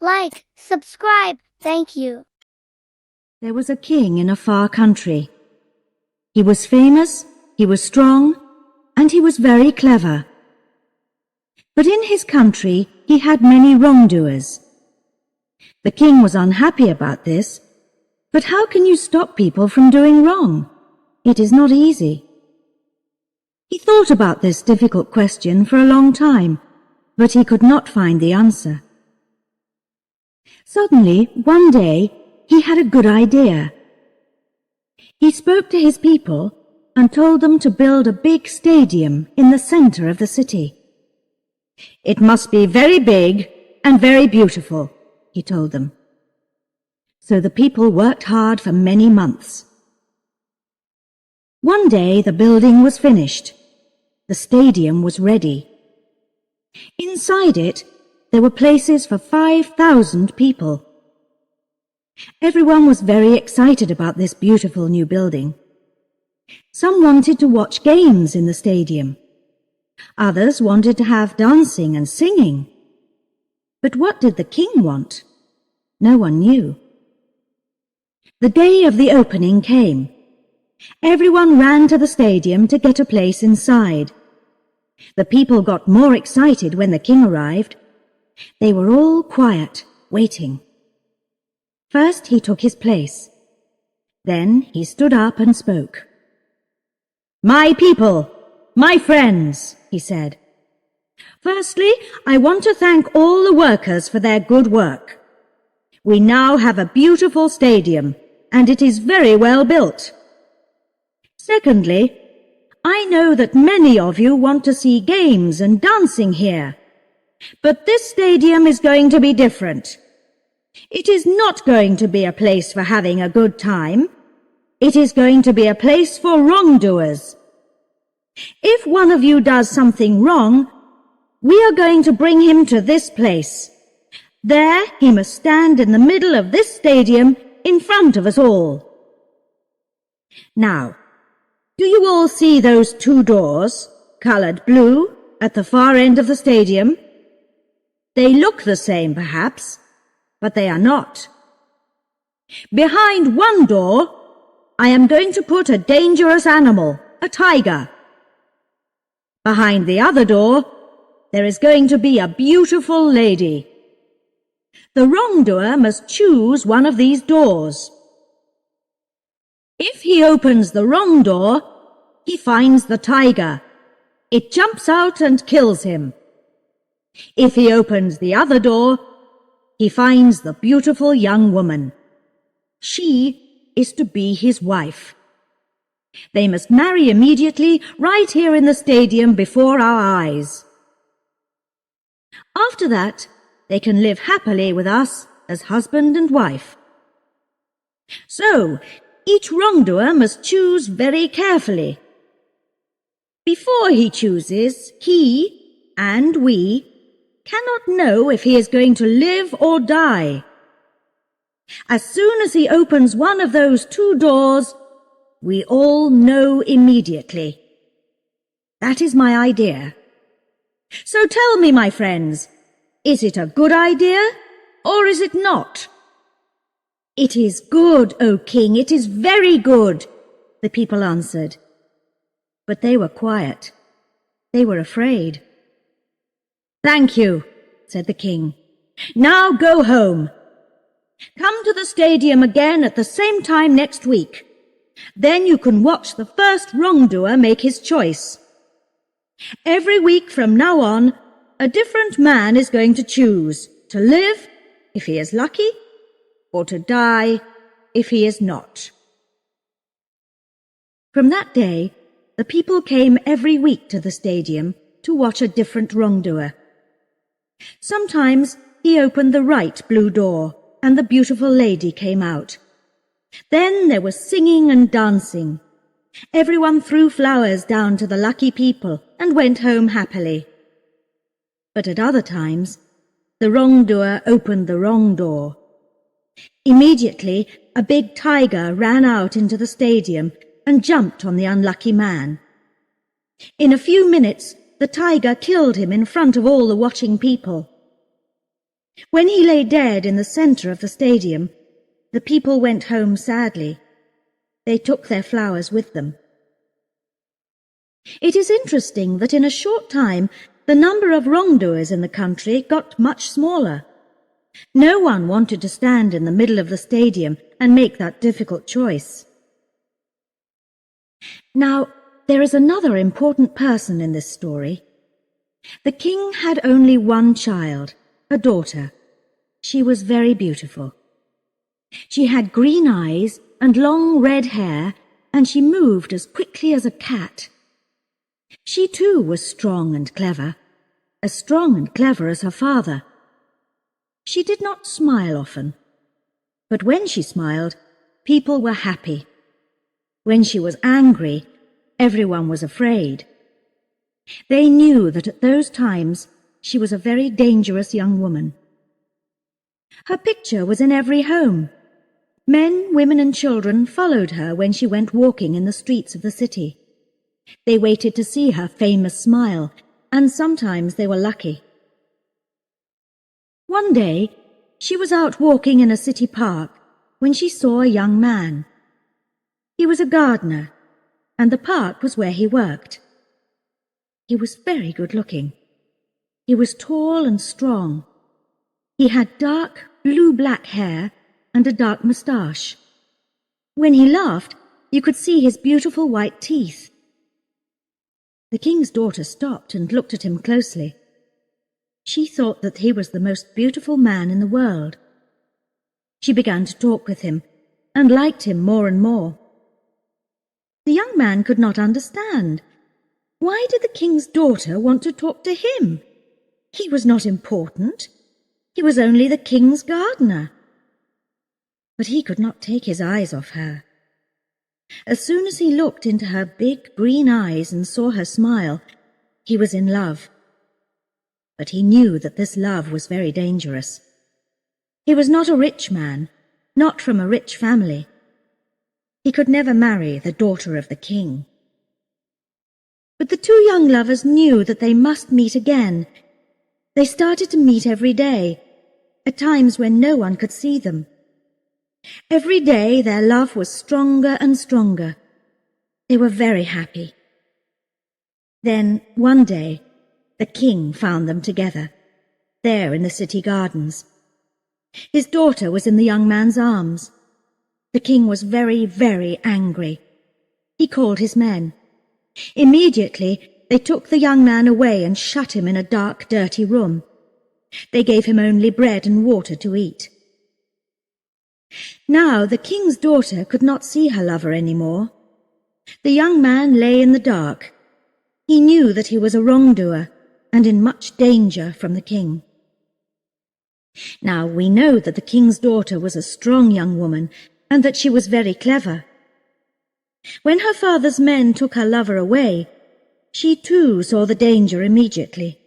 like, subscribe, thank you. There was a king in a far country. He was famous, he was strong, and he was very clever. But in his country he had many wrongdoers. The king was unhappy about this, but how can you stop people from doing wrong? It is not easy. He thought about this difficult question for a long time, but he could not find the answer. Suddenly, one day, he had a good idea. He spoke to his people and told them to build a big stadium in the center of the city. It must be very big and very beautiful, he told them. So the people worked hard for many months. One day the building was finished. The stadium was ready. Inside it, there were places for 5,000 people. Everyone was very excited about this beautiful new building. Some wanted to watch games in the stadium. Others wanted to have dancing and singing. But what did the king want? No one knew. The day of the opening came. Everyone ran to the stadium to get a place inside. The people got more excited when the king arrived. They were all quiet, waiting. First he took his place. Then he stood up and spoke. "My people, my friends," he said. "Firstly, I want to thank all the workers for their good work. We now have a beautiful stadium, and it is very well built. Secondly, I know that many of you want to see games and dancing here. But this stadium is going to be different. It is not going to be a place for having a good time. It is going to be a place for wrongdoers. If one of you does something wrong, we are going to bring him to this place. There he must stand in the middle of this stadium in front of us all. Now, do you all see those two doors, colored blue, at the far end of the stadium? They look the same, perhaps, but they are not. Behind one door, I am going to put a dangerous animal, a tiger. Behind the other door, there is going to be a beautiful lady. The wrongdoer must choose one of these doors. If he opens the wrong door, he finds the tiger. It jumps out and kills him. If he opens the other door, he finds the beautiful young woman. She is to be his wife. They must marry immediately, right here in the stadium before our eyes. After that, they can live happily with us as husband and wife. So, each wrongdoer must choose very carefully. Before he chooses, he and we cannot know if he is going to live or die. As soon as he opens one of those two doors, we all know immediately. That is my idea. So tell me, my friends, is it a good idea or is it not? It is good, O king, it is very good, the people answered. But they were quiet. They were afraid. Thank you, said the king. Now go home. Come to the stadium again at the same time next week. Then you can watch the first wrongdoer make his choice. Every week from now on, a different man is going to choose to live, if he is lucky, or to die, if he is not. From that day, the people came every week to the stadium to watch a different wrongdoer. Sometimes he opened the right blue door, and the beautiful lady came out. Then there was singing and dancing. Everyone threw flowers down to the lucky people and went home happily. But at other times, the wrongdoer opened the wrong door. Immediately, a big tiger ran out into the stadium and jumped on the unlucky man. In a few minutes, the tiger killed him in front of all the watching people. When he lay dead in the centre of the stadium, the people went home sadly. They took their flowers with them. It is interesting that in a short time the number of wrongdoers in the country got much smaller. No one wanted to stand in the middle of the stadium and make that difficult choice. Now, there is another important person in this story. The king had only one child, a daughter. She was very beautiful. She had green eyes and long red hair, and she moved as quickly as a cat. She too was strong and clever as her father. She did not smile often, but when she smiled, people were happy. When she was angry, everyone was afraid. They knew that at those times she was a very dangerous young woman. Her picture was in every home. Men, women and children followed her when she went walking in the streets of the city. They waited to see her famous smile, and sometimes they were lucky. One day, she was out walking in a city park when she saw a young man. He was a gardener, and the park was where he worked. He was very good-looking. He was tall and strong. He had dark, blue-black hair and a dark moustache. When he laughed, you could see his beautiful white teeth. The king's daughter stopped and looked at him closely. She thought that he was the most beautiful man in the world. She began to talk with him and liked him more and more. The young man could not understand. Why did the king's daughter want to talk to him? He was not important. He was only the king's gardener. But he could not take his eyes off her. As soon as he looked into her big green eyes and saw her smile, he was in love. But he knew that this love was very dangerous. He was not a rich man, not from a rich family. He could never marry the daughter of the king. But the two young lovers knew that they must meet again. They started to meet every day, at times when no one could see them. Every day their love was stronger and stronger. They were very happy. Then, one day, the king found them together, there in the city gardens. His daughter was in the young man's arms. The king was very, very angry. He called his men. Immediately, they took the young man away and shut him in a dark, dirty room. They gave him only bread and water to eat. Now the king's daughter could not see her lover any more. The young man lay in the dark. He knew that he was a wrongdoer and in much danger from the king. Now we know that the king's daughter was a strong young woman and that she was very clever. When her father's men took her lover away, she too saw the danger immediately.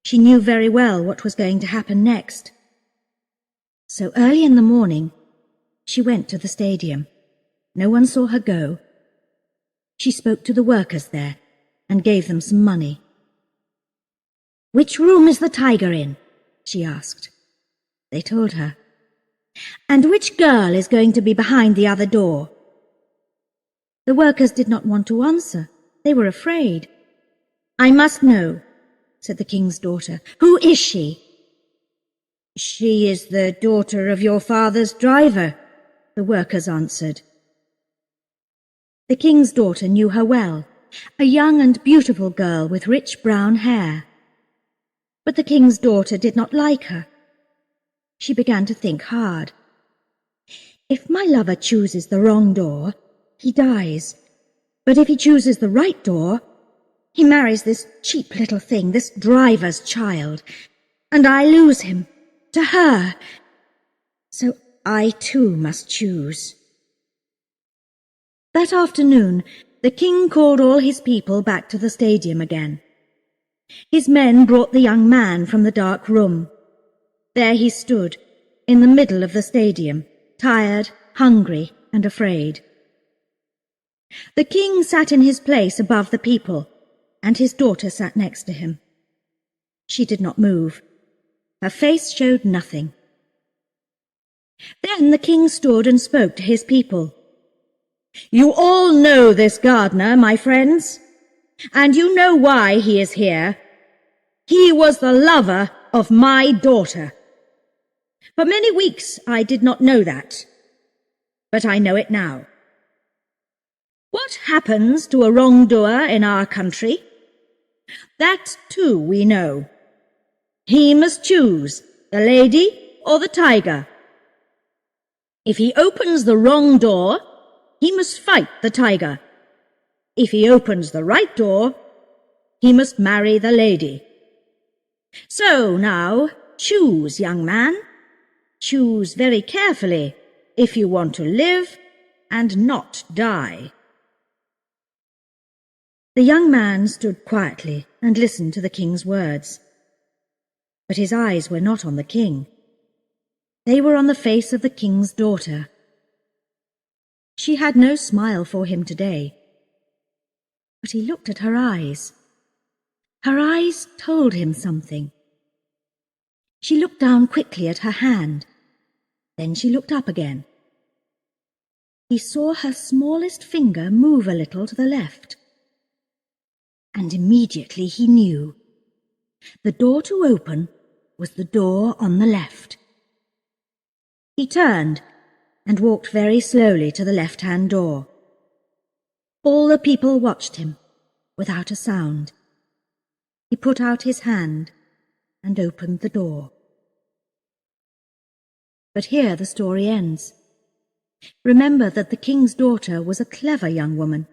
She knew very well what was going to happen next. So early in the morning, she went to the stadium. No one saw her go. She spoke to the workers there and gave them some money. "Which room is the tiger in?" she asked. They told her. "And which girl is going to be behind the other door?" The workers did not want to answer. They were afraid. "I must know," said the king's daughter. "Who is she?" "She is the daughter of your father's driver," the workers answered. The king's daughter knew her well, a young and beautiful girl with rich brown hair. But the king's daughter did not like her. She began to think hard. If my lover chooses the wrong door, he dies. But if he chooses the right door, he marries this cheap little thing, this driver's child, and I lose him to her. So I too must choose. That afternoon, the king called all his people back to the stadium again. His men brought the young man from the dark room. There he stood, in the middle of the stadium, tired, hungry, and afraid. The king sat in his place above the people, and his daughter sat next to him. She did not move. Her face showed nothing. Then the king stood and spoke to his people. "You all know this gardener, my friends, and you know why he is here. He was the lover of my daughter. For many weeks I did not know that, but I know it now. What happens to a wrongdoer in our country? That too we know. He must choose the lady or the tiger. If he opens the wrong door, he must fight the tiger. If he opens the right door, he must marry the lady. So now, choose, young man. Choose very carefully if you want to live and not die." The young man stood quietly and listened to the king's words. But his eyes were not on the king. They were on the face of the king's daughter. She had no smile for him today. But he looked at her eyes. Her eyes told him something. She looked down quickly at her hand. Then she looked up again. He saw her smallest finger move a little to the left. And immediately he knew. The door to open was the door on the left. He turned and walked very slowly to the left-hand door. All the people watched him, without a sound. He put out his hand and opened the door. But here the story ends. Remember that the king's daughter was a clever young woman.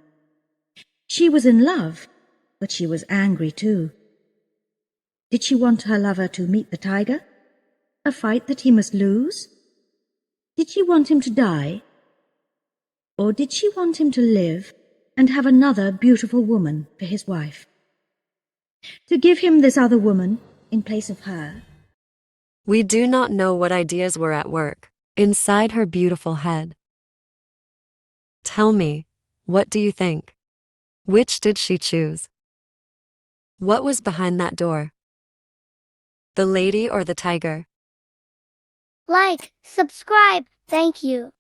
She was in love, but she was angry too. Did she want her lover to meet the tiger? A fight that he must lose? Did she want him to die? Or did she want him to live and have another beautiful woman for his wife? To give him this other woman in place of her? We do not know what ideas were at work inside her beautiful head. Tell me, what do you think? Which did she choose? What was behind that door? The lady or the tiger? Like, subscribe, thank you.